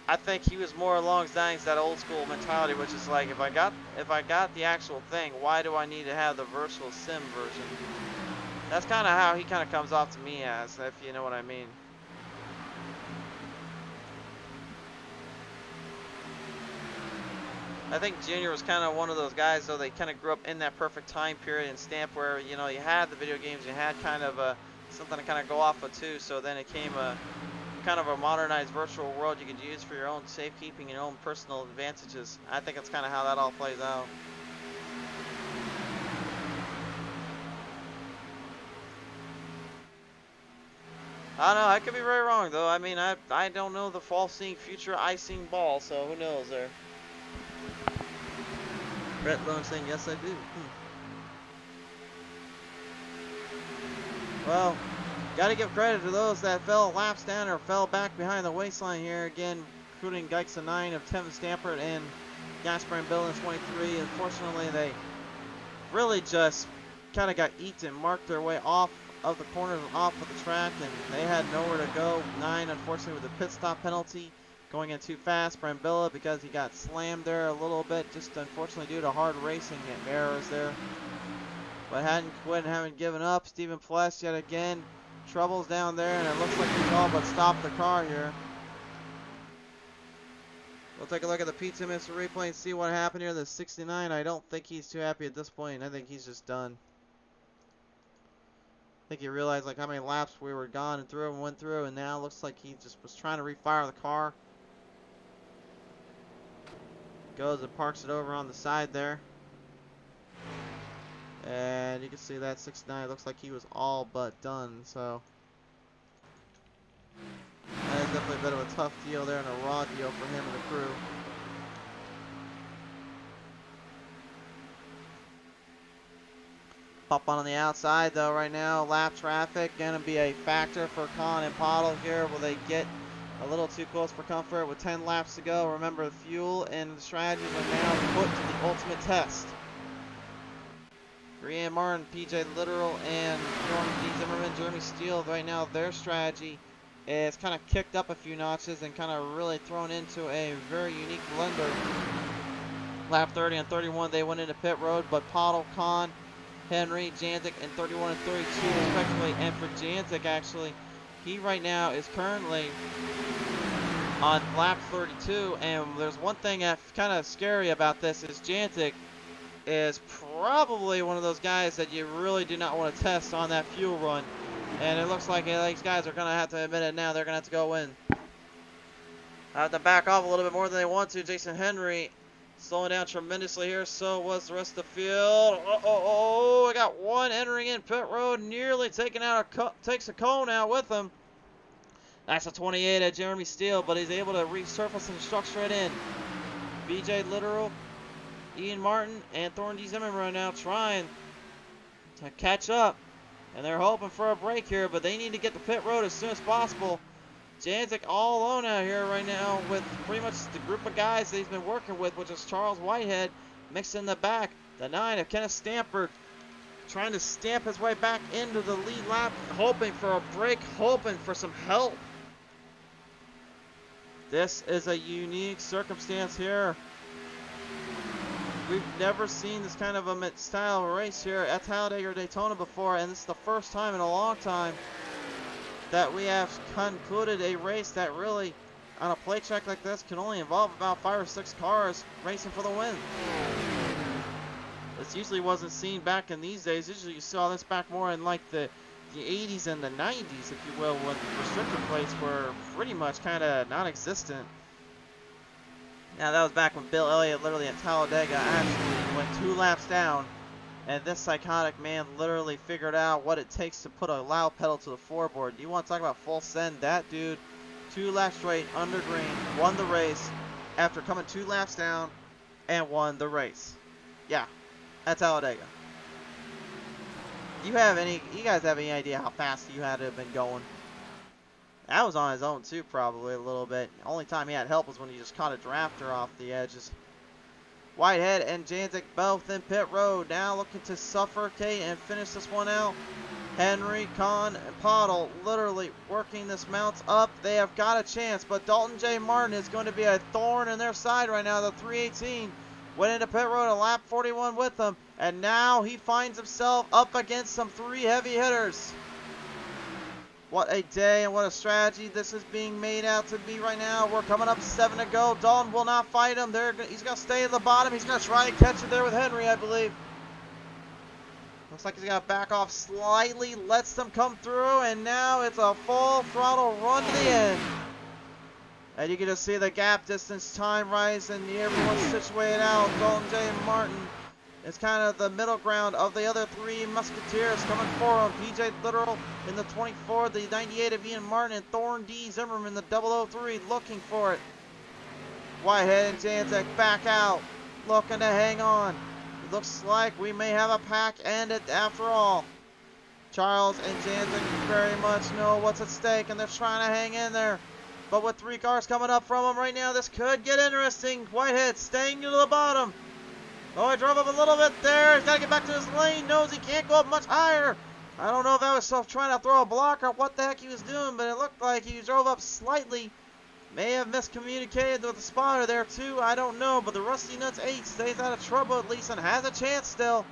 I think he was more along that old school mentality, which is like, if I got the actual thing, why do I need to have the virtual sim version? That's kind of how he kind of comes off to me as, if you know what I mean. I think Junior was kind of one of those guys, though, they kind of grew up in that perfect time period and stamp where, you know, you had the video games, you had kind of something to kind of go off of too, so then it came a kind of a modernized virtual world you could use for your own safekeeping and your own personal advantages. I think that's kind of how that all plays out. I don't know, I could be very wrong though. I mean, I don't know the fall seeing future I seen ball, so who knows there. Brett Lone saying yes I do. Well, gotta give credit to those that fell laps down or fell back behind the waistline here. Again, including Geixa 9 of Tim Stampert and Gasper and Bill in 23. Unfortunately, they really just kind of got eaten and marked their way off of the corners and off of the track, and they had nowhere to go. 9, unfortunately, with a pit stop penalty, going in too fast. Brambilla, because he got slammed there a little bit, just unfortunately due to hard racing and errors there. But hadn't quit and haven't given up. Stephen Pless yet again. Troubles down there, and it looks like he's all but stopped the car here. We'll take a look at the PTM replay and see what happened here. The 69, I don't think he's too happy at this point. I think he's just done. I think he realized like how many laps we were gone and through and went through, and now it looks like he just was trying to refire the car. Goes and parks it over on the side there. And you can see that 69 looks like he was all but done, so that is definitely a bit of a tough deal there and a raw deal for him and the crew. Pop on the outside though right now. Lap traffic gonna be a factor for Khan and Pottle here. Will they get a little too close for comfort with 10 laps to go? Remember, the fuel and the strategies are now put to the ultimate test. Brian Martin, PJ Literal, and Jordan D. Zimmerman, Jeremy Steele, right now their strategy is kind of kicked up a few notches and kind of really thrown into a very unique blender. Lap 30 and 31, they went into pit road, but Pottle, Khan, Henry, Janzik, and 31 and 32 respectively. And for Janzik, actually, he right now is currently on lap 32, and there's one thing that's kind of scary about this is Janzik is probably one of those guys that you really do not want to test on that fuel run. And it looks like these guys are going to have to admit it now. They're going to have to go in. I have to back off a little bit more than they want to. Jason Henry slowing down tremendously here. So was the rest of the field. I got one entering in pit road. Nearly taking out takes a cone out with him. That's a 28 at Jeremy Steele, but he's able to resurface and structure it in. BJ Literal, Ian Martin, and Thorne D. Zimmerman right now trying to catch up. And they're hoping for a break here, but they need to get the pit road as soon as possible. Janzik all alone out here right now with pretty much the group of guys that he's been working with, which is Charles Whitehead mixed in the back. The 9 of Kenneth Stampert trying to stamp his way back into the lead lap, hoping for a break, hoping for some help. This is a unique circumstance here. We've never seen this kind of a style of race here at Talladega or Daytona before, and this is the first time in a long time that we have concluded a race that really, on a play track like this, can only involve about 5 or 6 cars racing for the win. This usually wasn't seen back in these days. Usually you saw this back more in like the 80s and the 90s, if you will, when restrictor plates were pretty much kind of non-existent. Now that was back when Bill Elliott literally at Talladega actually went 2 laps down And this psychotic man literally figured out what it takes to put a loud pedal to the floorboard. You want to talk about full send? That dude, 2 laps straight under green, won the race after coming 2 laps down and won the race. Yeah, that's Talladega. You guys have any idea how fast you had to have been going? That was on his own too, probably a little bit. Only time he had help was when he just caught a drafter off the edges. Whitehead and Janzik both in pit road, now looking to suffocate and finish this one out. Henry, Kahn, and Pottle literally working this mounts up. They have got a chance, but Dalton J. Martin is going to be a thorn in their side right now. The 318 went into pit road at lap 41 with them, and now he finds himself up against some 3 heavy hitters. What a day and what a strategy this is being made out to be right now. We're coming up 7 to go. Dalton will not fight him. He's going to stay at the bottom. He's going to try to catch it there with Henry, I believe. Looks like he's got to back off slightly, lets them come through, and now it's a full throttle run to the end. And you can just see the gap distance time rise, and everyone's situated out. Dalton J. Martin is kind of the middle ground of the other 3 musketeers coming for him. PJ Literal in the 24, the 98 of Ian Martin, and Thorn D. Zimmerman, the 003, looking for it. Whitehead and Janzik back out, looking to hang on. It looks like we may have a pack end it after all. Charles and Janzik very much know what's at stake, and they're trying to hang in there. But with 3 cars coming up from them right now, this could get interesting. Whitehead staying to the bottom. Oh, he drove up a little bit there. He's got to get back to his lane. Knows he can't go up much higher. I don't know if that was trying to throw a block or what the heck he was doing, but it looked like he drove up slightly. May have miscommunicated with the spotter there too. I don't know, but the Rusty Nuts 8 stays out of trouble at least and has a chance still.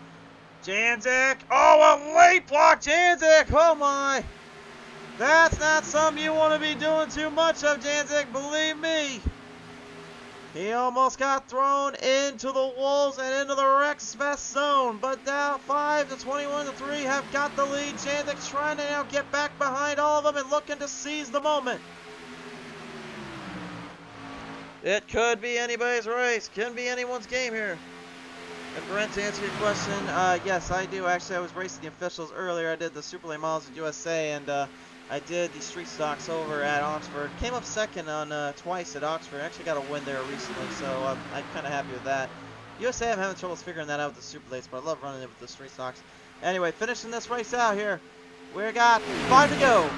Janzik. Oh, a late block, Janzik. Oh my. That's not something you want to be doing too much of, Janzik. Believe me. He almost got thrown into the Wolves and into the Rex Fest zone. But now 5 to 21 to 3 have got the lead. Janzik trying to now get back behind all of them and looking to seize the moment. It could be anybody's race. Can be anyone's game here. And Brent, to answer your question, yes, I do. Actually, I was racing the officials earlier. I did the Super Late Models at USA, and I did the street stocks over at Oxford. Came up second on twice at Oxford. Actually got a win there recently, so I'm kind of happy with that. USA, I'm having trouble figuring that out with the Super Lates, but I love running it with the street stocks. Anyway, finishing this race out here. We got 5 to go.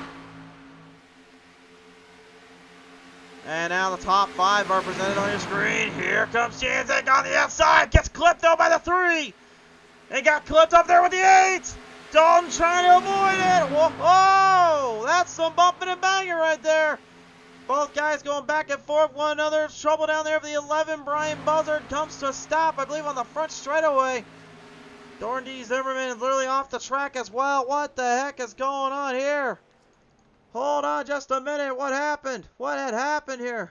And now the top 5 are presented on your screen. Here comes Janzik on the outside. Gets clipped though by the 3. And got clipped up there with the 8. Dalton trying to avoid it. Whoa, that's some bumping and banging right there. Both guys going back and forth one another. Trouble down there for the 11. Brian Buzzard comes to a stop, I believe, on the front straightaway. Thorn D. Zimmerman is literally off the track as well. What the heck is going on here? Hold on just a minute. What happened? What had happened here?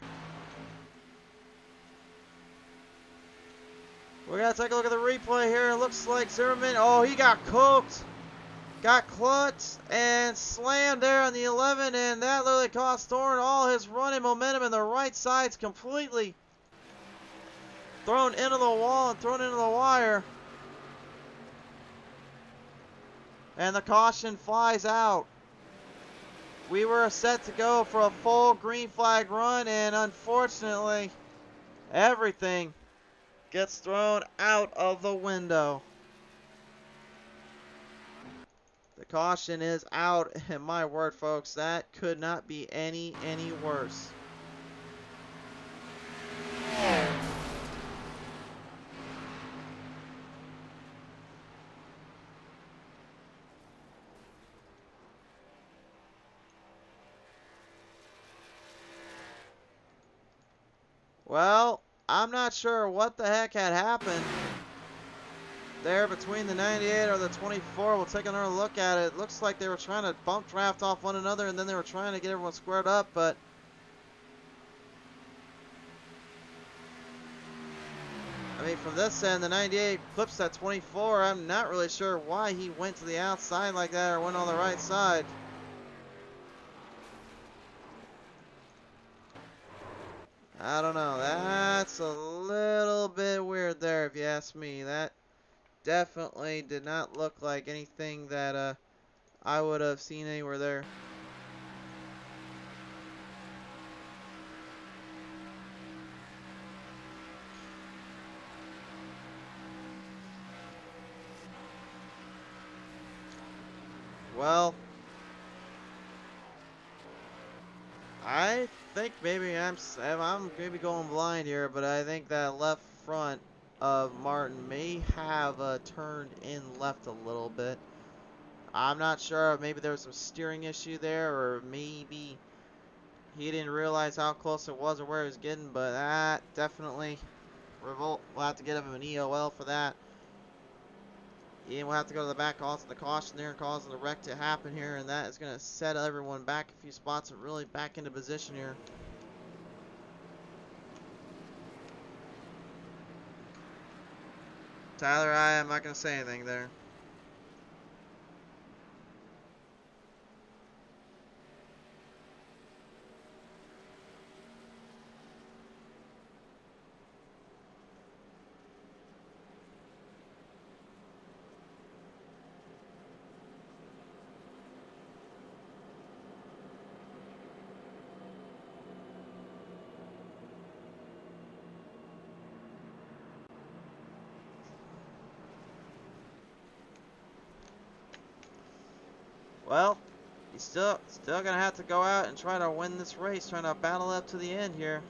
We gotta take a look at the replay here. It looks like Zimmerman, oh, he got cooked. Got clutched and slammed there on the 11, and that literally cost Thorn all his running momentum, and the right side's completely thrown into the wall and thrown into the wire. And the caution flies out. We were set to go for a full green flag run, and unfortunately, everything gets thrown out of the window. The caution is out, and my word, folks, that could not be any worse. Well, I'm not sure what the heck had happened there between the 98 or the 24. We'll take another look at it. It looks like they were trying to bump draft off one another, and then they were trying to get everyone squared up, but I mean, from this end, the 98 clips that 24. I'm not really sure why he went to the outside like that or went on the right side. I don't know. That's a little bit weird there, if you ask me. That definitely did not look like anything that I would have seen anywhere there. Well, I think maybe I'm maybe going blind here, but I think that left front of Martin may have turned in left a little bit. I'm not sure. Maybe there was some steering issue there, or maybe he didn't realize how close it was or where he was getting. But that definitely revolt. We'll have to get him an EOL for that. And we'll have to go to the back, also the caution there, causing the wreck to happen here, and that is going to set everyone back a few spots and really back into position here. Tyler, I'm not going to say anything there. Well, he's still gonna have to go out and try to win this race, trying to battle up to the end here.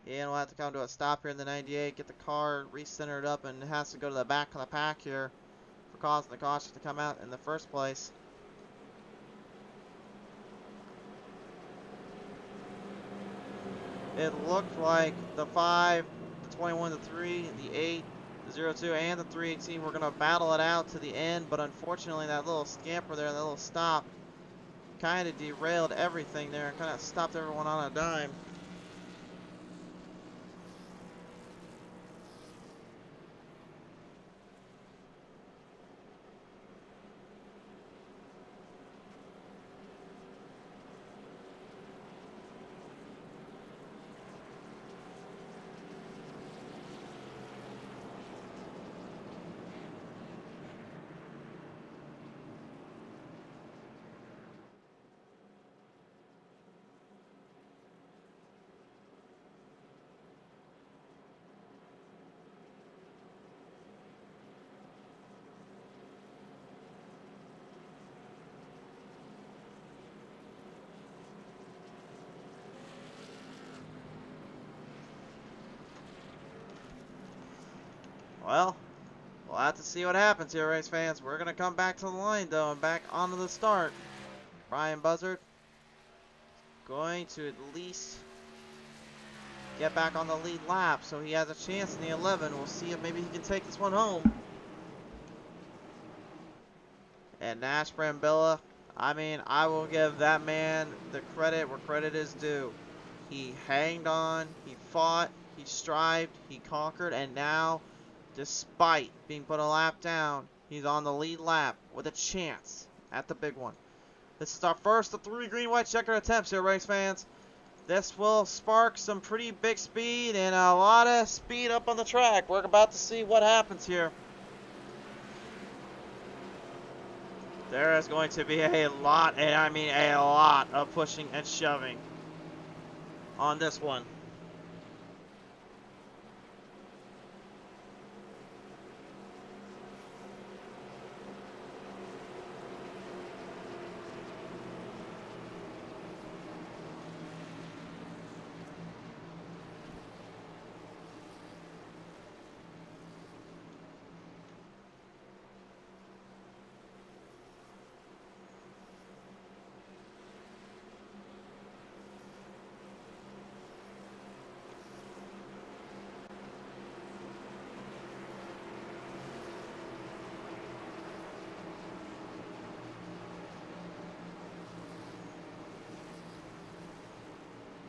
And we'll have to come to a stop here in the 98, get the car recentered up, and it has to go to the back of the pack here for causing the caution to come out in the first place. It looked like the 5, the 21, the 3, the 8, the 02, and the 318 were going to battle it out to the end, but unfortunately that little scamper there, that little stop, kind of derailed everything there and kind of stopped everyone on a dime. Well, we'll have to see what happens here, race fans. We're going to come back to the line, though, and back onto the start. Brian Buzzard going to at least get back on the lead lap, so he has a chance in the 11. We'll see if maybe he can take this one home. And Nash Brambilla, I mean, I will give that man the credit where credit is due. He hanged on, he fought, he strived, he conquered, and now, despite being put a lap down, he's on the lead lap with a chance at the big one. This is our first of 3 green, white checker attempts here, race fans. This will spark some pretty big speed and a lot of speed up on the track. We're about to see what happens here. There is going to be a lot, and I mean a lot, of pushing and shoving on this one.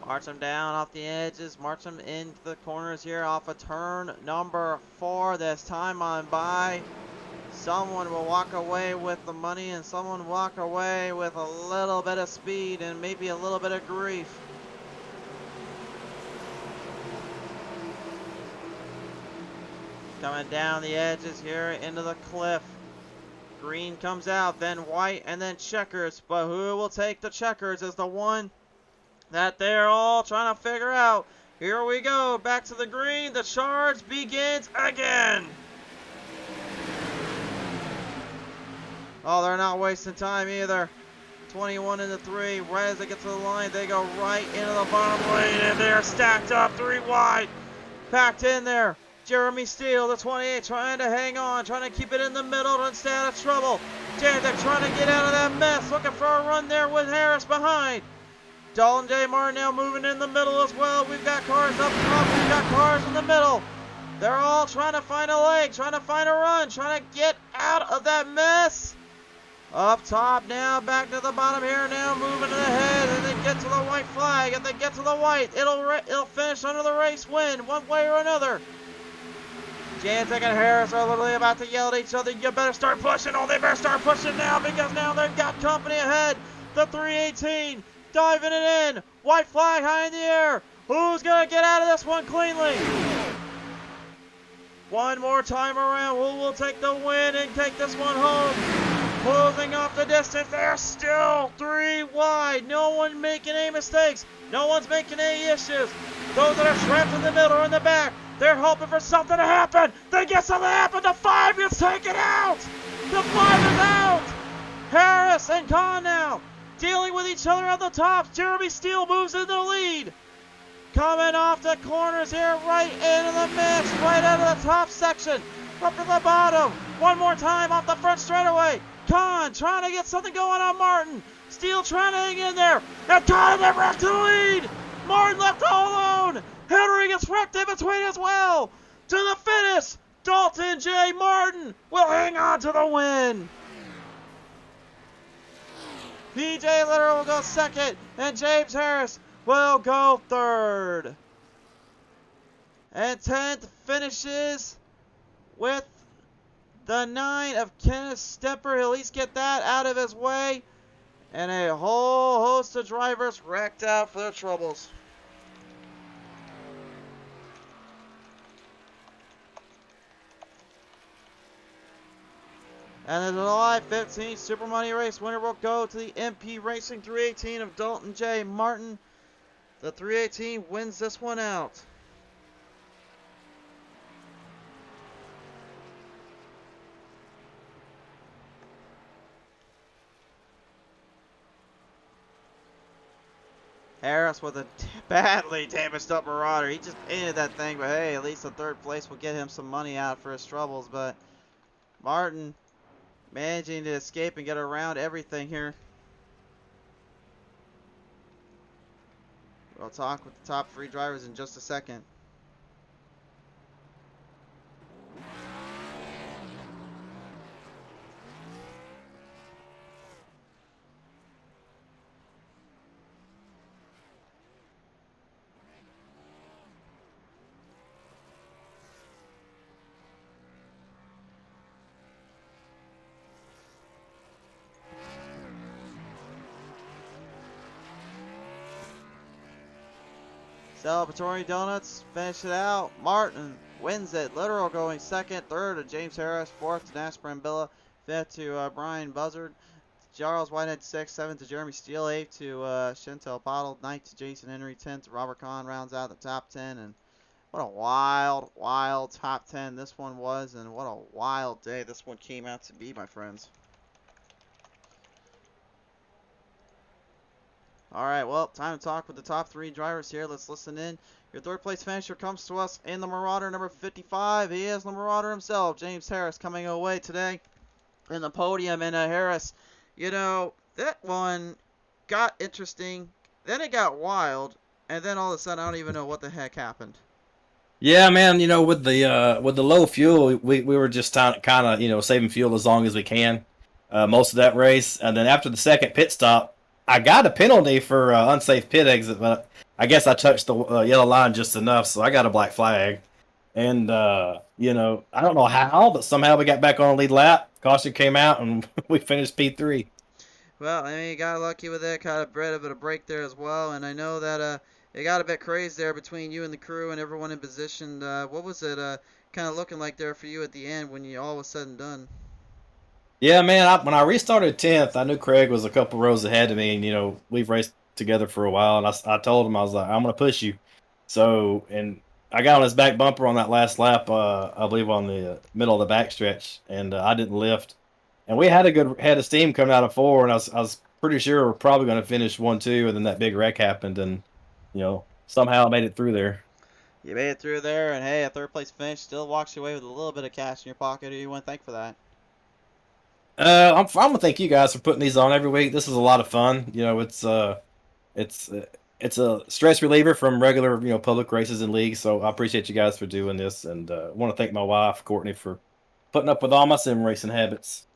March them down off the edges, march them into the corners here off of turn number 4. This time on by. Someone will walk away with the money and someone will walk away with a little bit of speed and maybe a little bit of grief. Coming down the edges here into the cliff. Green comes out, then white, and then checkers. But who will take the checkers is the one that they're all trying to figure out. Here we go. Back to the green. The charge begins again. Oh, they're not wasting time either. 21 into 3. Right as they get to the line, they go right into the bottom lane, and they're stacked up 3 wide. Packed in there. Jeremy Steele, the 28, trying to hang on, trying to keep it in the middle to stay out of trouble. Jantic trying to get out of that mess, looking for a run there with Harris behind. Dalton J. Martin now moving in the middle as well. We've got cars up top, we've got cars in the middle. They're all trying to find a leg, trying to find a run, trying to get out of that mess. Up top now, back to the bottom here now, moving to the head, and they get to the white flag. If they get to the white, it'll finish under the race win, one way or another. Jantic and Harris are literally about to yell at each other, you better start pushing. Oh, they better start pushing now, because now they've got company ahead. The 318, diving it in. White flag high in the air. Who's going to get out of this one cleanly? One more time around. Who will take the win and take this one home? Closing off the distance. They're still 3 wide. No one making any mistakes. No one's making any issues. Those that are trapped in the middle or in the back, they're hoping for something to happen. They get something to happen. The 5 gets taken out. The 5 is out. Harris and Kahn now dealing with each other at the top. Jeremy Steele moves into the lead. Coming off the corners here, right into the mix, right out of the top section. Up to the bottom. One more time off the front straightaway. Kahn trying to get something going on Martin. Steele trying to hang in there. And Kahn then wrecked to the lead. Martin left all alone. Henry gets wrecked in between as well. To the finish. Dalton J. Martin will hang on to the win. PJ Litter will go second. And James Harris will go third. And 10th finishes with the 9 of Kenneth Stepper. He'll at least get that out of his way. And a whole host of drivers wrecked out for their troubles. And the July 15th Super Money Race winner will go to the MP Racing 318 of Dalton J. Martin. The 318 wins this one out. Harris with a badly damaged up Marauder. He just painted that thing, but hey, at least the 3rd place will get him some money out for his troubles. But Martin managing to escape and get around everything here. We'll talk with the top 3 drivers in just a second. Celebratory Donuts finish it out. Martin wins it. Literal going second. 3rd to James Harris. 4th to Nash Brambilla. 5th to Brian Buzzard. Charles Whitehead 6th. 7th to Jeremy Steele. 8th to Chantel Bottle. 9th to Jason Henry. 10th to Robert Kahn rounds out the top 10. And what a wild, wild top 10 this one was. And what a wild day this one came out to be, my friends. Alright, well, time to talk with the top 3 drivers here. Let's listen in. Your 3rd place finisher comes to us in the Marauder number 55. He is the Marauder himself, James Harris, coming away today in the podium. And Harris, you know, that one got interesting. Then it got wild. And then all of a sudden, I don't even know what the heck happened. Yeah, man, you know, with the low fuel, we were just kind of, you know, saving fuel as long as we can most of that race. And then after the 2nd pit stop, I got a penalty for unsafe pit exit, but I guess I touched the yellow line just enough, so I got a black flag. And, you know, I don't know how, but somehow we got back on a lead lap. Caution came out, and we finished P3. Well, I mean, you got lucky with that, kind of bit of a break there as well. And I know that it got a bit crazy there between you and the crew and everyone in position. What was it? kind of looking like there for you at the end when you all was said and done? Yeah, man. When I restarted 10th, I knew Craig was a couple rows ahead of me, and we've raced together for a while. And I told him, I was like, I'm gonna push you. So, and I got on his back bumper on that last lap, I believe on the middle of the backstretch, and I didn't lift. And we had a good head of steam coming out of 4, and I was pretty sure we're probably going to finish 1-2, and then that big wreck happened, and somehow I made it through there. You made it through there, and hey, a third place finish still walks you away with a little bit of cash in your pocket. Who you want to thank for that? I'm gonna thank you guys for putting these on every week. This is a lot of fun. It's it's a stress reliever from regular public races and leagues. So I appreciate you guys for doing this, and I want to thank my wife Courtney for putting up with all my sim racing habits.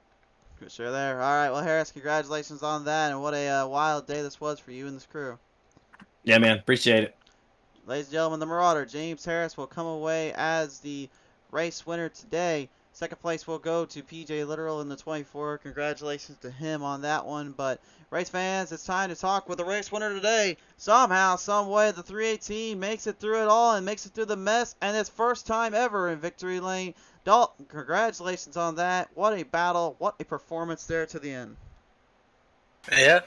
For sure there. All right, well, Harris, congratulations on that, and what a wild day this was for you and this crew. Yeah, man, appreciate it. Ladies and gentlemen, the Marauder, James Harris, will come away as the race winner today. Second place will go to PJ Literal in the 24. Congratulations to him on that one. But race fans, it's time to talk with the race winner today. Somehow, some way, the 318 makes it through it all and makes it through the mess, and it's first time ever in victory lane. Dalton, congratulations on that. What a battle, what a performance there to the end. Yeah,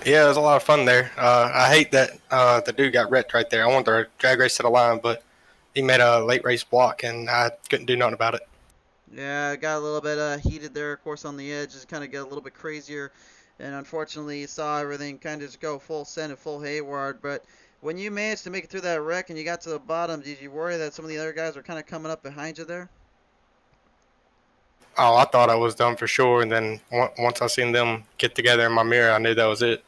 it was a lot of fun there. I hate that the dude got wrecked right there. I wanted the drag race to the line, but he made a late race block, and I couldn't do nothing about it. Yeah, it got a little bit heated there, of course, on the edge. Just kind of get a little bit crazier. And unfortunately, you saw everything kind of just go full send and full hayward. But when you managed to make it through that wreck and you got to the bottom, did you worry that some of the other guys were kind of coming up behind you there? Oh, I thought I was done for sure, and then once I seen them get together in my mirror, I knew that was it.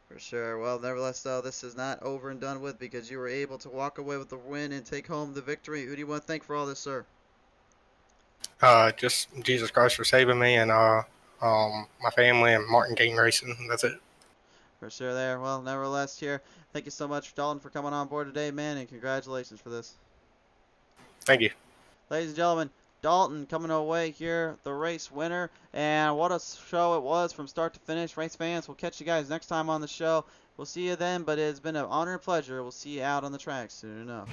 For sure. Well, nevertheless, though, this is not over and done with because you were able to walk away with the win and take home the victory. Who do you want to thank for all this, sir? Just Jesus Christ for saving me, and my family and Martin King Racing. That's it. For sure there. Well, nevertheless, here, thank you so much, Dalton, for coming on board today, man, and congratulations for this. Thank you. Ladies and gentlemen, Dalton coming away here, the race winner, and what a show it was from start to finish. Race fans, we'll catch you guys next time on the show. We'll see you then, but it's been an honor and pleasure. We'll see you out on the track soon enough.